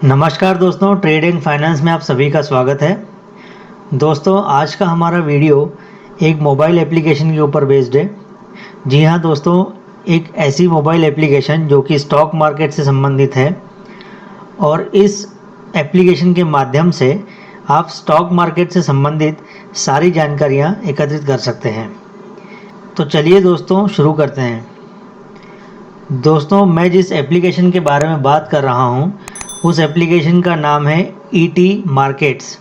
नमस्कार दोस्तों, trade and finance में आप सभी का स्वागत है। दोस्तों, आज का हमारा वीडियो एक मोबाइल एप्लीकेशन के ऊपर बेस्ड है। जी हाँ दोस्तों, एक ऐसी मोबाइल एप्लीकेशन जो कि स्टॉक मार्केट से संबंधित है और इस एप्लीकेशन के माध्यम से आप स्टॉक मार्केट से संबंधित सारी जानकारियाँ एकत्रित कर सकते हैं। तो चलिए दोस्तों, शुरू करते हैं। दोस्तों, मैं जिस एप्लीकेशन के बारे में बात कर रहा हूँ उस एप्लीकेशन का नाम है ईटी मार्केट्स।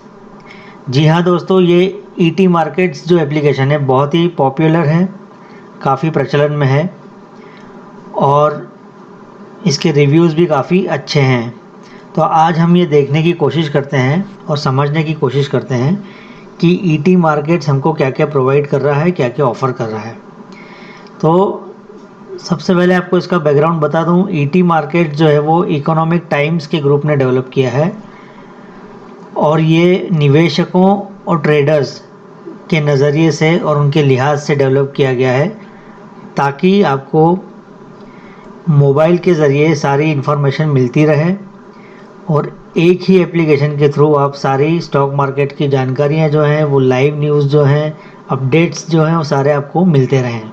जी हाँ दोस्तों, ये ईटी मार्केट्स जो एप्लीकेशन है बहुत ही पॉपुलर है, काफ़ी प्रचलन में है और इसके रिव्यूज़ भी काफ़ी अच्छे हैं। तो आज हम ये देखने की कोशिश करते हैं और समझने की कोशिश करते हैं कि ईटी मार्केट्स हमको क्या क्या प्रोवाइड कर रहा है, क्या क्या ऑफ़र कर रहा है। तो सबसे पहले आपको इसका बैकग्राउंड बता दूं। ईटी मार्केट जो है वो इकोनॉमिक टाइम्स के ग्रुप ने डेवलप किया है और ये निवेशकों और ट्रेडर्स के नज़रिए से और उनके लिहाज से डेवलप किया गया है ताकि आपको मोबाइल के ज़रिए सारी इन्फॉर्मेशन मिलती रहे और एक ही एप्लीकेशन के थ्रू आप सारी स्टॉक मार्केट की जानकारियाँ जो हैं वो लाइव न्यूज़ जो हैं, अपडेट्स जो हैं वो सारे आपको मिलते रहें।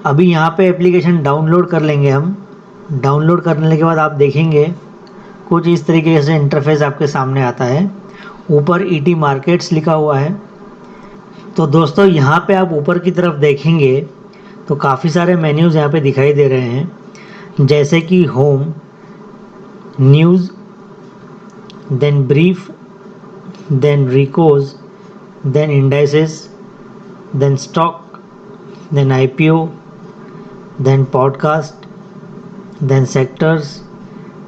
अभी यहाँ पे एप्लीकेशन डाउनलोड कर लेंगे हम। डाउनलोड करने के बाद आप देखेंगे कुछ इस तरीके से इंटरफेस आपके सामने आता है। ऊपर ईटी मार्केट्स लिखा हुआ है। तो दोस्तों, यहाँ पे आप ऊपर की तरफ देखेंगे तो काफ़ी सारे मेन्यूज़ यहाँ पे दिखाई दे रहे हैं, जैसे कि home, news, then brief, then recos, then indices, then stock, then IPO, then podcast, then sectors,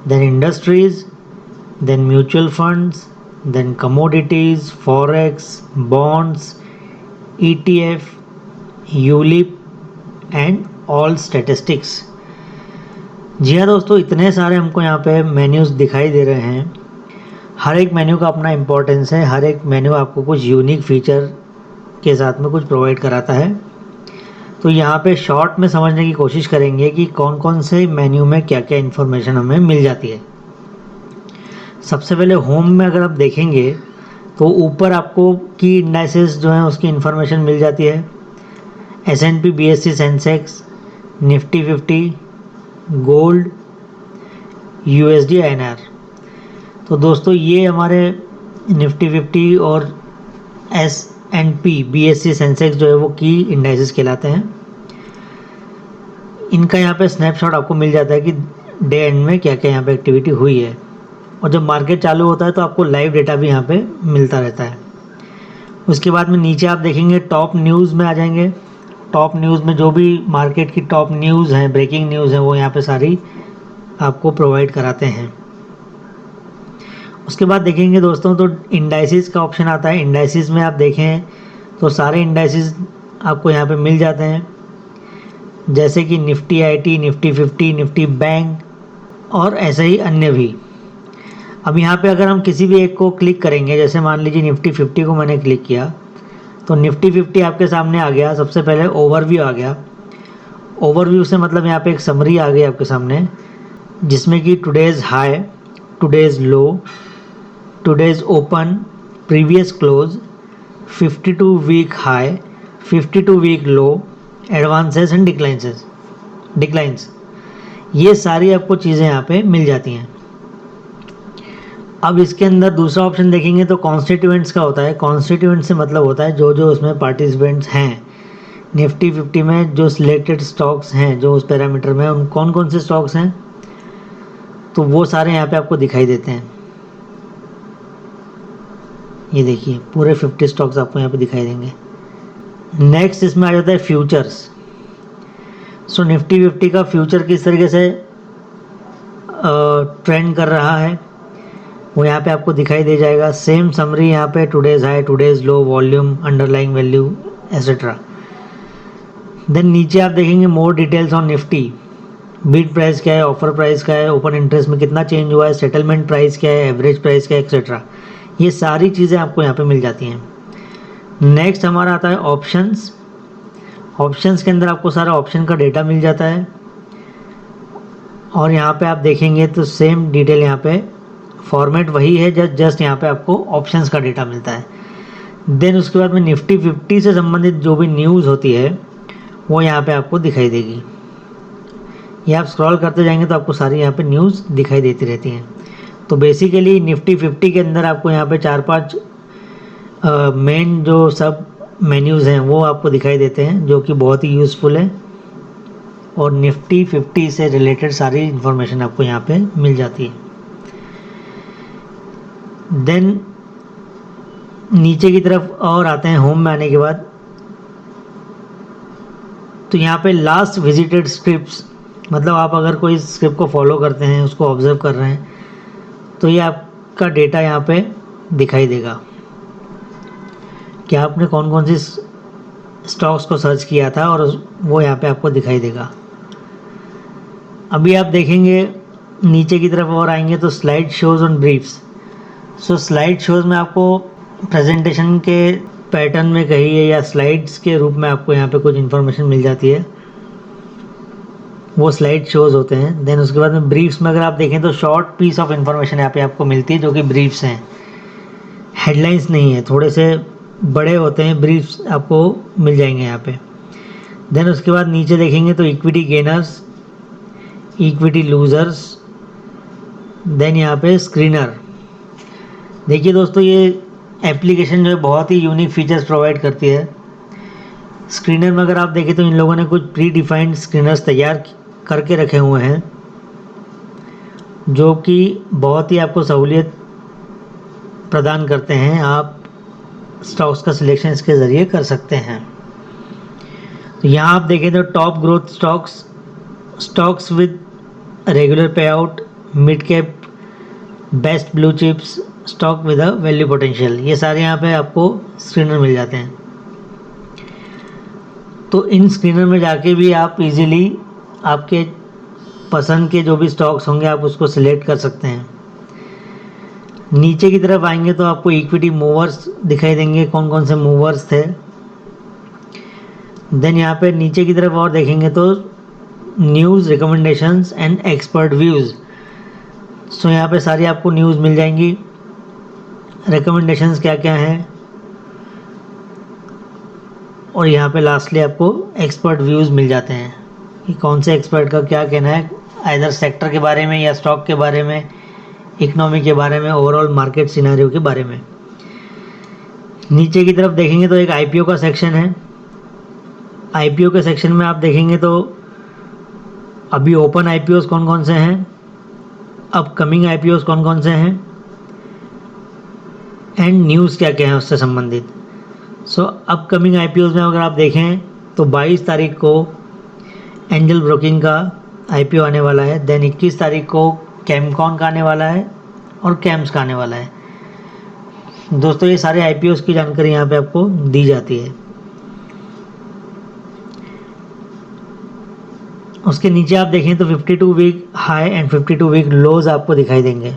then industries, then mutual funds, then commodities, forex, bonds, ETF, ULIP and all statistics। जी हाँ दोस्तों, इतने सारे हमको यहाँ पे मेन्यूज़ दिखाई दे रहे हैं। हर एक मेन्यू का अपना इम्पोर्टेंस है। हर एक मेन्यू आपको कुछ यूनिक फीचर के साथ में कुछ प्रोवाइड कराता है। तो यहाँ पे शॉर्ट में समझने की कोशिश करेंगे कि कौन कौन से मेन्यू में क्या क्या इन्फॉर्मेशन हमें मिल जाती है। सबसे पहले होम में अगर आप देखेंगे तो ऊपर आपको की इंडाइसेस जो हैं उसकी इन्फॉर्मेशन मिल जाती है। S&P BSE Sensex, Nifty 50, gold, USD INR। तो दोस्तों, ये हमारे निफ्टी 50 और S&P BSE सेंसेक्स जो है वो की इंडाइसेस कहलाते हैं। इनका यहाँ पे स्नैपशॉट आपको मिल जाता है कि डे एंड में क्या क्या यहाँ पे एक्टिविटी हुई है और जब मार्केट चालू होता है तो आपको लाइव डेटा भी यहाँ पे मिलता रहता है। उसके बाद में नीचे आप देखेंगे टॉप न्यूज़ में आ जाएंगे। टॉप न्यूज़ में जो भी मार्केट की टॉप न्यूज़ हैं, ब्रेकिंग न्यूज़ हैं, वो यहाँ पे सारी आपको प्रोवाइड कराते हैं। उसके बाद देखेंगे दोस्तों तो इंडाइसिस का ऑप्शन आता है। इंडाइसिस में आप देखें तो सारे इंडाइसिस आपको यहाँ पे मिल जाते हैं, जैसे कि Nifty IT, Nifty 50, Nifty bank और ऐसे ही अन्य भी। अब यहाँ पे अगर हम किसी भी एक को क्लिक करेंगे, जैसे मान लीजिए निफ्टी 50 को मैंने क्लिक किया तो निफ्टी 50 आपके सामने आ गया। सबसे पहले ओवरव्यू आ गया। ओवरव्यू से मतलब यहाँ पे एक समरी आ गई आपके सामने, जिसमें कि today's high, today's low, today's open, previous close, 52 week high, 52 week low, advances and declines, ये सारी आपको चीज़ें यहाँ पे मिल जाती हैं। अब इसके अंदर दूसरा ऑप्शन देखेंगे तो कॉन्स्टिट्यूएंट्स का होता है। कॉन्स्टिट्यूएंट से मतलब होता है जो जो उसमें पार्टिसिपेंट्स हैं। निफ्टी 50 में जो सिलेक्टेड स्टॉक्स हैं जो उस पैरामीटर में, उन कौन कौन से स्टॉक्स हैं तो वो सारे यहाँ पे आपको दिखाई देते हैं। ये देखिए, पूरे 50 स्टॉक्स आपको यहाँ पे दिखाई देंगे। नेक्स्ट इसमें आ जाता है फ्यूचर्स। सो निफ्टी 50 का फ्यूचर किस तरीके से ट्रेंड कर रहा है वो यहाँ पे आपको दिखाई दे जाएगा। सेम समरी यहाँ पे today's high, today's low, volume, underlying value etcetera. Then नीचे आप देखेंगे more details on Nifty. Bid price क्या है, ऑफर प्राइस क्या है, ओपन इंटरेस्ट में कितना चेंज हुआ है, सेटलमेंट प्राइस क्या है, एवरेज प्राइस क्या है, एक्सेट्रा। ये सारी चीज़ें आपको यहाँ पे मिल जाती हैं। नेक्स्ट हमारा आता है ऑप्शंस। ऑप्शंस के अंदर आपको सारा ऑप्शन का डेटा मिल जाता है। और यहाँ पे आप देखेंगे तो सेम डिटेल यहाँ पे फॉर्मेट वही है, जस्ट यहाँ पे आपको ऑप्शंस का डेटा मिलता है। देन उसके बाद में निफ्टी 50 से संबंधित जो भी न्यूज़ होती है वो यहाँ पे आपको दिखाई देगी। ये आप स्क्रॉल करते जाएंगे तो आपको सारी यहाँ पे न्यूज़ दिखाई देती रहती हैं। तो बेसिकली निफ्टी 50 के अंदर आपको यहाँ पे 4-5 मेन जो सब मेन्यूज़ हैं वो आपको दिखाई देते हैं, जो कि बहुत ही यूज़फुल है। और निफ्टी 50 से रिलेटेड सारी इन्फॉर्मेशन आपको यहाँ पे मिल जाती है। देन नीचे की तरफ और आते हैं, होम में आने के बाद तो यहाँ पे लास्ट विजिटेड स्क्रिप्ट्स, मतलब आप अगर कोई स्क्रिप्ट को फॉलो करते हैं, उसको ऑब्जर्व कर रहे हैं, तो ये आपका डेटा यहाँ पे दिखाई देगा कि आपने कौन कौन सी स्टॉक्स को सर्च किया था, और वो यहाँ पे आपको दिखाई देगा। अभी आप देखेंगे नीचे की तरफ और आएंगे तो slide shows on briefs. So slide shows में आपको प्रेजेंटेशन के पैटर्न में कहिए या स्लाइड्स के रूप में आपको यहाँ पे कुछ इन्फॉर्मेशन मिल जाती है, वो स्लाइड शोज़ होते हैं। देन उसके बाद में ब्रीफ्स में अगर आप देखें तो शॉर्ट पीस ऑफ इन्फॉर्मेशन यहाँ पे आपको मिलती है, जो कि ब्रीफ्स हैं, हेडलाइंस नहीं है, थोड़े से बड़े होते हैं, ब्रीफ्स आपको मिल जाएंगे यहाँ पे। देन उसके बाद नीचे देखेंगे तो equity gainers, equity losers, then यहाँ पे स्क्रीनर। देखिए दोस्तों, ये एप्लीकेशन जो है बहुत ही यूनिक फीचर्स प्रोवाइड करती है। स्क्रीनर में अगर आप देखें तो इन लोगों ने कुछ प्री डिफाइंड स्क्रीनर्स तैयार करके रखे हुए हैं, जो कि बहुत ही आपको सहूलियत प्रदान करते हैं। आप स्टॉक्स का सिलेक्शन इसके ज़रिए कर सकते हैं। तो यहाँ आप देखें तो top growth stocks, stocks with regular pay out, mid cap, best blue chips, stock with a value potential, ये सारे यहाँ पे आपको स्क्रीनर मिल जाते हैं। तो इन स्क्रीनर में जाके भी आप इजीली आपके पसंद के जो भी स्टॉक्स होंगे आप उसको सिलेक्ट कर सकते हैं। नीचे की तरफ आएंगे तो आपको इक्विटी मूवर्स दिखाई देंगे, कौन कौन से मूवर्स थे। देन यहाँ पे नीचे की तरफ और देखेंगे तो news, recommendations and expert views. So यहाँ पे सारी आपको न्यूज़ मिल जाएंगी, रिकमेंडेशंस क्या क्या हैं, और यहाँ पे लास्टली आपको एक्सपर्ट व्यूज़ मिल जाते हैं कि कौन से एक्सपर्ट का क्या कहना है, आइदर सेक्टर के बारे में या स्टॉक के बारे में, इकोनॉमी के बारे में, ओवरऑल मार्केट सिनेरियो के बारे में। नीचे की तरफ देखेंगे तो एक आईपीओ का सेक्शन है। आईपीओ के सेक्शन में आप देखेंगे तो अभी ओपन आईपीओस कौन कौन से हैं, अपकमिंग आईपीओस कौन कौन से हैं, एंड न्यूज़ क्या क्या है उससे संबंधित। सो अपकमिंग आईपीओस में अगर आप देखें तो 22 तारीख को एंजल ब्रोकिंग का आईपीओ आने वाला है। देन 21 तारीख को कैमकॉन का आने वाला है और कैम्स का आने वाला है। दोस्तों, ये सारे आईपीओस की जानकारी यहाँ पे आपको दी जाती है। उसके नीचे आप देखें तो 52 वीक हाई एंड 52 वीक लोज आपको दिखाई देंगे,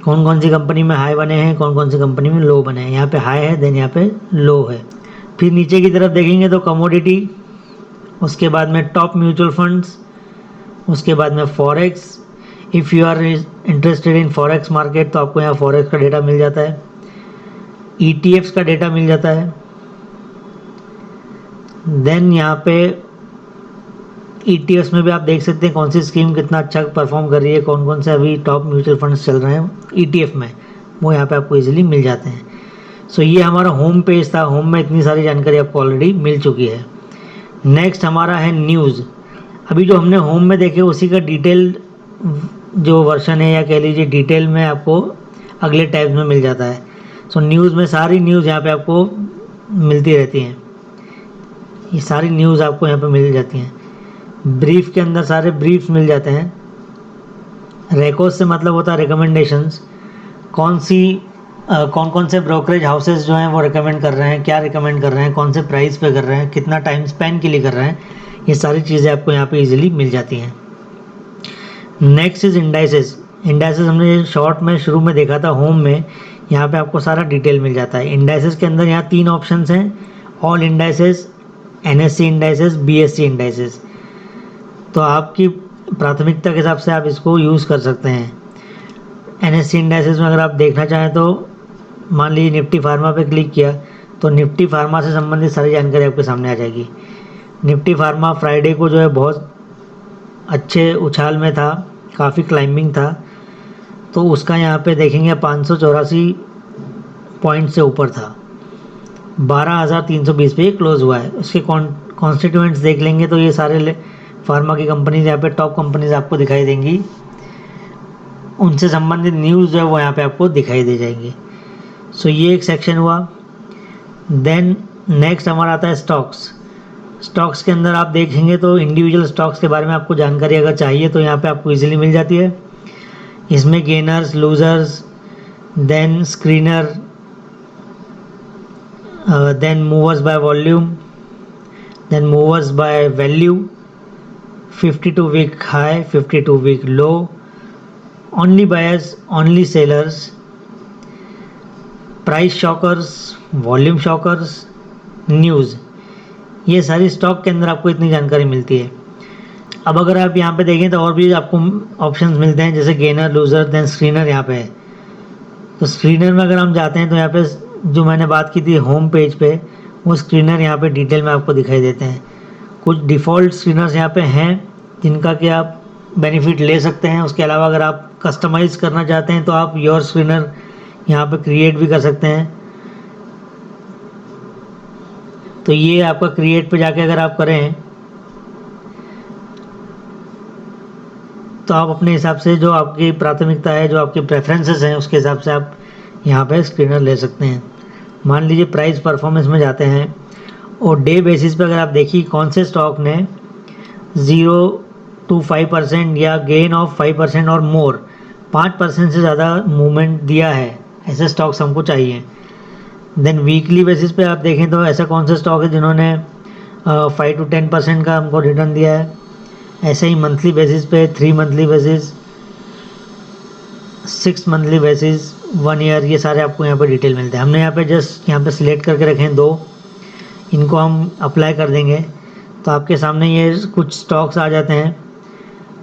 कौन कौन सी कंपनी में हाई बने हैं, कौन कौन सी कंपनी में लो बने हैं। यहाँ पे हाई है, देन यहाँ पे लो है। फिर नीचे की तरफ देखेंगे तो कमोडिटी, उसके बाद में टॉप म्यूचुअल फंड्स, उसके बाद में forex. If you are interested in forex market तो आपको यहाँ फॉरेक्स का डेटा मिल जाता है, ईटीएफ्स का डेटा मिल जाता है। देन यहाँ पे ईटीएफ्स में भी आप देख सकते हैं कौन सी स्कीम कितना अच्छा परफॉर्म कर रही है, कौन कौन से अभी टॉप म्यूचुअल फंड्स चल रहे हैं ईटीएफ में, वो यहाँ पे आपको इजीली मिल जाते हैं। सो ये हमारा होम पेज था। होम में इतनी सारी जानकारी आपको ऑलरेडी मिल चुकी है। नेक्स्ट हमारा है न्यूज़। अभी जो हमने होम में देखे उसी का डिटेल जो वर्जन है, या कह लीजिए डिटेल में, आपको अगले टैब्स में मिल जाता है। सो न्यूज़ में सारी न्यूज़ यहाँ पे आपको मिलती रहती हैं, ये सारी न्यूज़ आपको यहाँ पे मिल जाती हैं। ब्रीफ के अंदर सारे ब्रीफ्स मिल जाते हैं। रेकोस से मतलब होता है रिकमेंडेशंस, कौन कौन से ब्रोकरेज हाउसेस जो हैं वो रिकमेंड कर रहे हैं, क्या रिकमेंड कर रहे हैं, कौन से प्राइस पे कर रहे हैं, कितना टाइम स्पेन के लिए कर रहे हैं, ये सारी चीज़ें आपको यहाँ पे इजीली मिल जाती हैं। Next is indices. इंडाइसेस हमने शॉर्ट में शुरू में देखा था होम में, यहाँ पे आपको सारा डिटेल मिल जाता है। इंडाइसेस के अंदर यहाँ 3 ऑप्शंस हैं, all indices, NSC indices, BSc indices. तो आपकी प्राथमिकता के हिसाब से आप इसको यूज़ कर सकते हैं। एनएससी इंडेक्सेस में अगर आप देखना चाहें तो मान लीजिए निफ्टी फार्मा पे क्लिक किया तो निफ्टी फार्मा से संबंधित सारी जानकारी आपके सामने आ जाएगी। निफ्टी फार्मा फ्राइडे को जो है बहुत अच्छे उछाल में था, काफ़ी क्लाइंबिंग था, तो उसका यहाँ पे देखेंगे 584 पॉइंट से ऊपर था, 12,320 पे क्लोज हुआ है। उसके कॉन्स्टिट्यूएंट्स देख लेंगे तो ये सारे फार्मा की कंपनीज यहाँ पे टॉप कंपनीज आपको दिखाई देंगी, उनसे संबंधित न्यूज़ जो है वो यहाँ पे आपको दिखाई दे जाएंगे। सो ये एक सेक्शन हुआ। देन नेक्स्ट हमारा आता है स्टॉक्स। स्टॉक्स के अंदर आप देखेंगे तो इंडिविजुअल स्टॉक्स के बारे में आपको जानकारी अगर चाहिए तो यहाँ पे आपको इजीली मिल जाती है। इसमें gainers, losers, then screener, then movers by volume, then movers by value, 52 week high, 52 week low, only buyers, only sellers, price shockers, volume shockers, news, ये सारी स्टॉक के अंदर आपको इतनी जानकारी मिलती है। अब अगर आप यहाँ पे देखें तो और भी आपको ऑप्शंस मिलते हैं, जैसे गेनर, लूज़र, देन स्क्रीनर यहाँ पे है। तो स्क्रीनर में अगर हम जाते हैं तो यहाँ पे जो मैंने बात की थी होम पेज पे, वो स्क्रीनर यहाँ पे डिटेल में आपको दिखाई देते हैं। कुछ डिफ़ॉल्ट स्क्रीनर्स यहाँ पे हैं जिनका कि आप बेनिफिट ले सकते हैं। उसके अलावा अगर आप कस्टमाइज़ करना चाहते हैं तो आप योर स्क्रीनर यहाँ पे क्रिएट भी कर सकते हैं। तो ये आपका क्रिएट पे जाके अगर आप करें तो आप अपने हिसाब से, जो आपकी प्राथमिकता है, जो आपकी प्रेफरेंसेस हैं, उसके हिसाब से आप यहाँ पे स्क्रीनर ले सकते हैं। मान लीजिए प्राइस परफॉर्मेंस में जाते हैं और डे बेसिस पे अगर आप देखिए कौन से स्टॉक ने 0 to 5% या गेन ऑफ 5% और मोर, 5% से ज़्यादा मूवमेंट दिया है, ऐसे स्टॉक्स हमको चाहिए। देन वीकली बेसिस पे आप देखें तो ऐसा कौन से स्टॉक है जिन्होंने 5 to 10% का हमको रिटर्न दिया है। ऐसे ही मंथली बेसिस पे, 3 monthly basis, 6 monthly basis, 1 year, ये सारे आपको यहाँ पे डिटेल मिलते हैं। हमने यहाँ पे जस्ट यहाँ पे सिलेक्ट करके रखे हैं 2, इनको हम अप्लाई कर देंगे तो आपके सामने ये कुछ स्टॉक्स आ जाते हैं,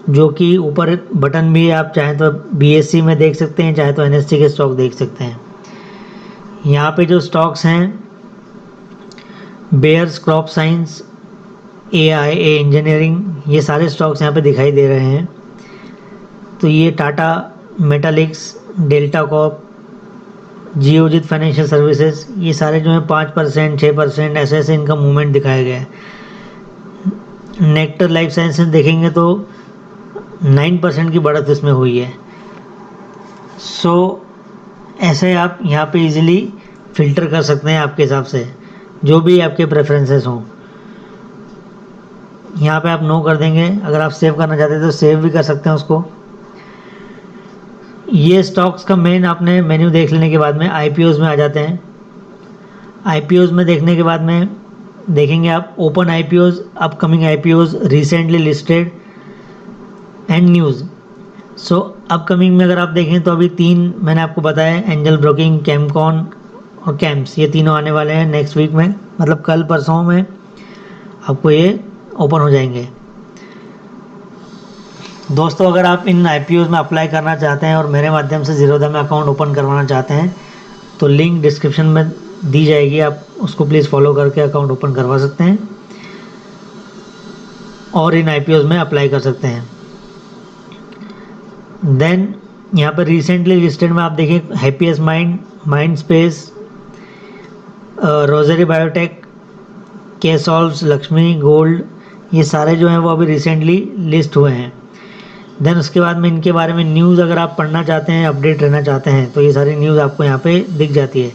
जो कि ऊपर बटन भी आप चाहें तो BSE में देख सकते हैं, चाहे तो NSE के स्टॉक देख सकते हैं। यहाँ पे जो स्टॉक्स हैं, Bayer's crop science, AIA engineering, ये सारे स्टॉक्स यहाँ पे दिखाई दे रहे हैं। तो ये Tata Metaliks, delta corp, Geojit financial services, ये सारे जो हैं 5%, 6%, ऐसे ऐसे इनका मूवमेंट दिखाया गया है। नेक्टर लाइफ साइंसेज देखेंगे तो 9% की बढ़त इसमें हुई है। सो ऐसे आप यहाँ पे इजीली फ़िल्टर कर सकते हैं आपके हिसाब से, जो भी आपके प्रेफरेंसेस हों। यहाँ पे आप नो कर देंगे। अगर आप सेव करना चाहते हैं तो सेव भी कर सकते हैं उसको। ये स्टॉक्स का मेन आपने मेन्यू देख लेने के बाद में IPOs में आ जाते हैं। IPOs में देखने के बाद में देखेंगे आप open IPOs, upcoming IPOs, recently listed and news. So upcoming में अगर आप देखें तो अभी 3 मैंने आपको बताया, एंजल ब्रोकिंग, कैमकॉन और कैम्प्स, ये तीनों आने वाले हैं नेक्स्ट वीक में, मतलब कल परसों में आपको ये ओपन हो जाएंगे। दोस्तों, अगर आप इन IPOs में अप्लाई करना चाहते हैं और मेरे माध्यम से ज़ीरोधा में अकाउंट ओपन करवाना चाहते हैं तो लिंक डिस्क्रिप्शन में दी जाएगी, आप उसको प्लीज़ फॉलो करके अकाउंट ओपन करवा सकते हैं और इन IPOs में अप्लाई कर सकते हैं। देन यहाँ पर रिसेंटली लिस्टेड में आप देखिए Happiest Mind, Mind Space, Rossari Biotech, Ksolves, Laxmi Gold, ये सारे जो हैं वो अभी रिसेंटली लिस्ट हुए हैं। देन उसके बाद में इनके बारे में न्यूज़ अगर आप पढ़ना चाहते हैं, अपडेट रहना चाहते हैं, तो ये सारी न्यूज़ आपको यहाँ पे दिख जाती है।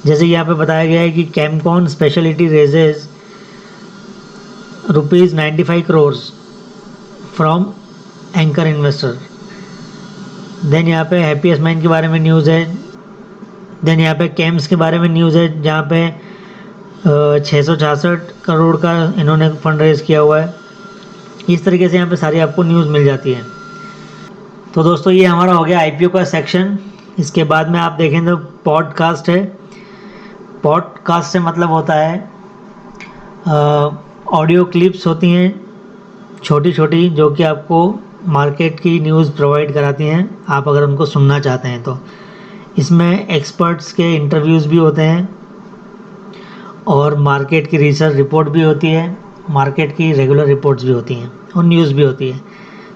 जैसे यहाँ पे बताया गया है कि Chemcon speciality raises ₹95 crore from anchor investor. Then यहाँ पे हैप्पीएस्ट माइंड के बारे में न्यूज़ है। देन यहाँ पे कैम्स के बारे में न्यूज़ है, जहाँ पे 666 करोड़ का इन्होंने फंड रेज किया हुआ है। इस तरीके से यहाँ पे सारी आपको न्यूज़ मिल जाती है। तो दोस्तों, ये हमारा हो गया IPO का सेक्शन। इसके बाद में आप देखें तो पॉडकास्ट है। पॉडकास्ट से मतलब होता है ऑडियो क्लिप्स होती हैं छोटी छोटी जो कि आपको मार्केट की न्यूज़ प्रोवाइड कराती हैं, आप अगर उनको सुनना चाहते हैं तो। इसमें एक्सपर्ट्स के इंटरव्यूज़ भी होते हैं और मार्केट की रिसर्च रिपोर्ट भी होती है, मार्केट की रेगुलर रिपोर्ट्स भी होती हैं और न्यूज़ भी होती है।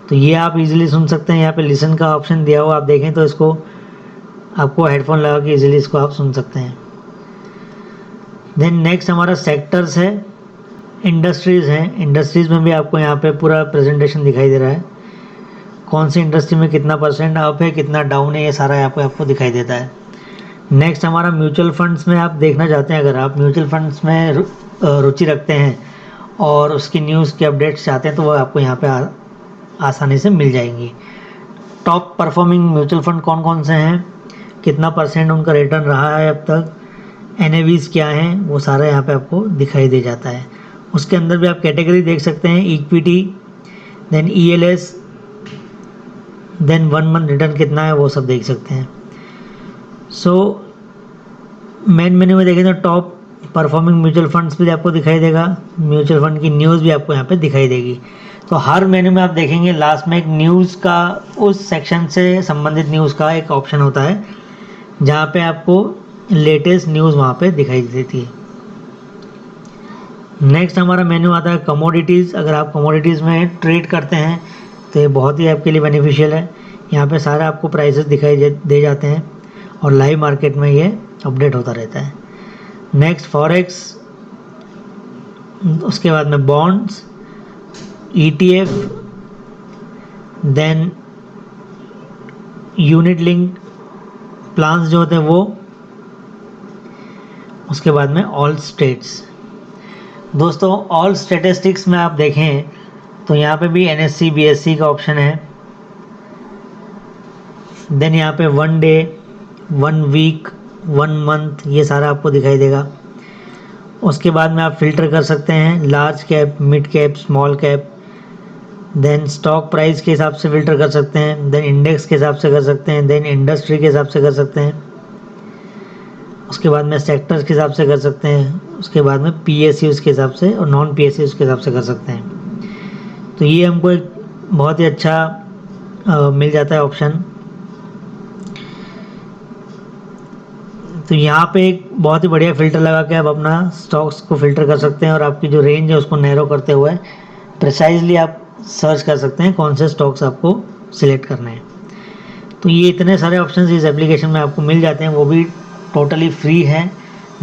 तो ये आप इजीली सुन सकते हैं। यहाँ पे लिसन का ऑप्शन दिया हुआ, आप देखें तो इसको आपको हेडफोन लगा के इजीली इसको आप सुन सकते हैं। देन नेक्स्ट हमारा सेक्टर्स है, इंडस्ट्रीज़ हैं। इंडस्ट्रीज़ में भी आपको यहाँ पे पूरा प्रेजेंटेशन दिखाई दे रहा है, कौन सी इंडस्ट्री में कितना % अप है, कितना डाउन है, ये सारा यहाँ पे आपको दिखाई देता है। नेक्स्ट हमारा म्यूचुअल फंड्स में आप देखना चाहते हैं, अगर आप म्यूचुअल फंड्स में रुचि रखते हैं और उसकी न्यूज़ की अपडेट्स चाहते हैं तो वो आपको यहाँ पे आसानी से मिल जाएंगी। टॉप परफॉर्मिंग म्यूचुअल फंड कौन कौन से हैं, कितना % उनका रिटर्न रहा है अब तक, NAVs क्या हैं, वो सारा यहाँ पे आपको दिखाई दे जाता है। उसके अंदर भी आप कैटेगरी देख सकते हैं, equity, then ELS, then 1 month return कितना है, वो सब देख सकते हैं। सो मेन मेन्यू में देखें तो टॉप परफॉर्मिंग म्यूचुअल फंड्स भी आपको दिखाई देगा, म्यूचुअल फंड की न्यूज़ भी आपको यहाँ पे दिखाई देगी। तो हर मेन्यू में आप देखेंगे लास्ट में एक न्यूज़ का, उस सेक्शन से संबंधित न्यूज़ का एक ऑप्शन होता है जहाँ पे आपको लेटेस्ट न्यूज़ वहाँ पे दिखाई देती है। नेक्स्ट हमारा मेन्यू आता है कमोडिटीज़। अगर आप कमोडिटीज़ में ट्रेड करते हैं तो ये बहुत ही आपके लिए बेनिफिशियल है। यहाँ पे सारे आपको प्राइसेस दिखाई दे जाते हैं और लाइव मार्केट में ये अपडेट होता रहता है। नेक्स्ट फॉरेक्स, उसके बाद में bonds, ETF, then unit link plans जो होते हैं वो, उसके बाद में ऑल स्टेट्स। दोस्तों ऑल स्टैटिस्टिक्स में आप देखें तो यहाँ पे भी NSE BSE का ऑप्शन है। देन यहाँ पे 1 डे, 1 वीक, 1 मंथ, ये सारा आपको दिखाई देगा। उसके बाद में आप फिल्टर कर सकते हैं large cap, mid cap, small cap. Then stock price के हिसाब से फिल्टर कर सकते हैं, देन इंडेक्स के हिसाब से कर सकते हैं, देन इंडस्ट्री के हिसाब से कर सकते हैं, उसके बाद में सेक्टर्स के हिसाब से कर सकते हैं, उसके बाद में PSUs के हिसाब से और नॉन PSUs के हिसाब से कर सकते हैं। तो ये हमको एक बहुत ही अच्छा मिल जाता है ऑप्शन। तो यहाँ पे एक बहुत ही बढ़िया फ़िल्टर लगा के आप अपना स्टॉक्स को फ़िल्टर कर सकते हैं और आपकी जो रेंज है उसको नैरो करते हुए प्रिसाइजली आप सर्च कर सकते हैं कौन से स्टॉक्स आपको सिलेक्ट करने हैं। तो ये इतने सारे ऑप्शंस इस एप्लीकेशन में आपको मिल जाते हैं, वो भी टोटली फ्री है।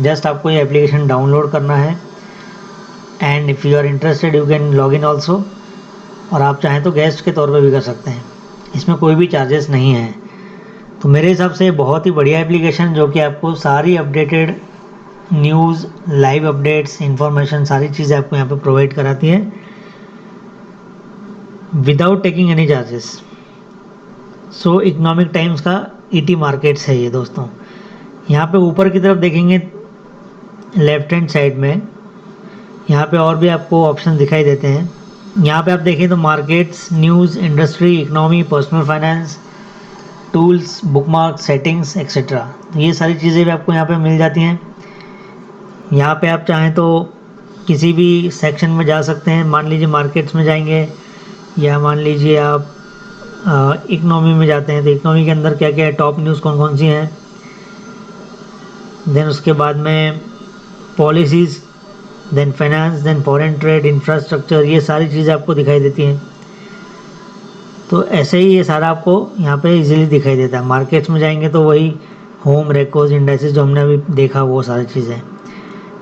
जस्ट आपको ये एप्लीकेशन डाउनलोड करना है and if you are interested you can log in also, और आप चाहें तो गेस्ट के तौर पे भी कर सकते हैं। इसमें कोई भी चार्जेस नहीं है। तो मेरे हिसाब से बहुत ही बढ़िया एप्लीकेशन जो कि आपको सारी updated news, live updates, information, सारी चीज़ें आपको यहाँ पे प्रोवाइड कराती है विदाउट टेकिंग एनी चार्जेस। सो इकोनॉमिक टाइम्स का ET मार्केट्स है ये दोस्तों। यहाँ पे ऊपर की तरफ देखेंगे लेफ्ट हैंड साइड में, यहाँ पे और भी आपको ऑप्शन दिखाई देते हैं। यहाँ पे आप देखें तो markets, news, industry, economy, personal finance, tools, bookmark, settings etcetera, ये सारी चीज़ें भी आपको यहाँ पे मिल जाती हैं। यहाँ पे आप चाहें तो किसी भी सेक्शन में जा सकते हैं। मान लीजिए मार्केट्स में जाएंगे या मान लीजिए आप इकोनॉमी में जाते हैं तो इकोनॉमी के अंदर क्या क्या है, टॉप न्यूज़ कौन कौन सी हैं, देन उसके बाद में policies, then finance, then foreign trade, infrastructure, ये सारी चीज़ें आपको दिखाई देती हैं। तो ऐसे ही ये सारा आपको यहाँ पे इजीली दिखाई देता है। मार्केट्स में जाएंगे तो वही होम, रेकोज, इंडेक्सेस जो हमने अभी देखा वो सारी चीज़ें।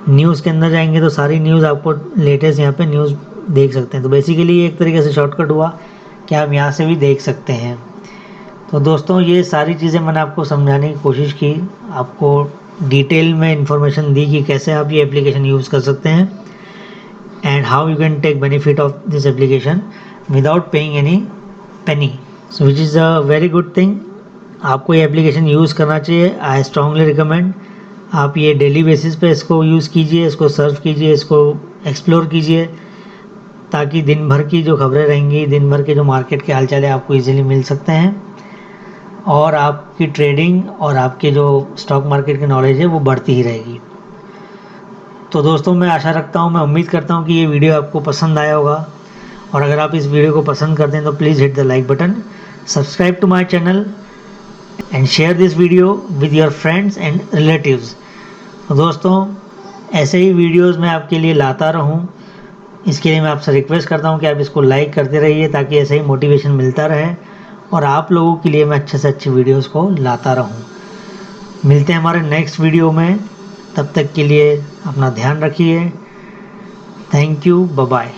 न्यूज़ के अंदर जाएंगे तो सारी न्यूज़ आपको लेटेस्ट यहाँ पे न्यूज़ देख सकते हैं। तो बेसिकली एक तरीके से शॉर्टकट हुआ कि आप यहाँ से भी देख सकते हैं। तो दोस्तों ये सारी चीज़ें मैंने आपको समझाने की कोशिश की, आपको डिटेल में इंफॉर्मेशन दी कि कैसे आप ये एप्लीकेशन यूज़ कर सकते हैं and how you can take benefit of this application without paying any penny, so which is a very good thing. आपको ये एप्लीकेशन यूज़ करना चाहिए। आई स्ट्रांगली रिकमेंड आप ये डेली बेसिस पे इसको यूज़ कीजिए, इसको सर्व कीजिए, इसको एक्सप्लोर कीजिए, ताकि दिन भर की जो खबरें रहेंगी, दिन भर के जो मार्केट के हाल चाल है आपको इजीली मिल सकते हैं और आपकी ट्रेडिंग और आपके जो स्टॉक मार्केट की नॉलेज है वो बढ़ती ही रहेगी। तो दोस्तों मैं आशा रखता हूँ, मैं उम्मीद करता हूँ कि ये वीडियो आपको पसंद आया होगा और अगर आप इस वीडियो को पसंद करते हैं तो please hit the like button, subscribe to my channel and share this video with your friends and relatives. तो दोस्तों, ऐसे ही वीडियोस मैं आपके लिए लाता रहूं, इसके लिए मैं आपसे रिक्वेस्ट करता हूं कि आप इसको लाइक करते रहिए ताकि ऐसे ही मोटिवेशन मिलता रहे और आप लोगों के लिए मैं अच्छे से अच्छी वीडियोस को लाता रहूं। मिलते हैं हमारे नेक्स्ट वीडियो में, तब तक के लिए अपना ध्यान रखिए। Thank you, bye bye.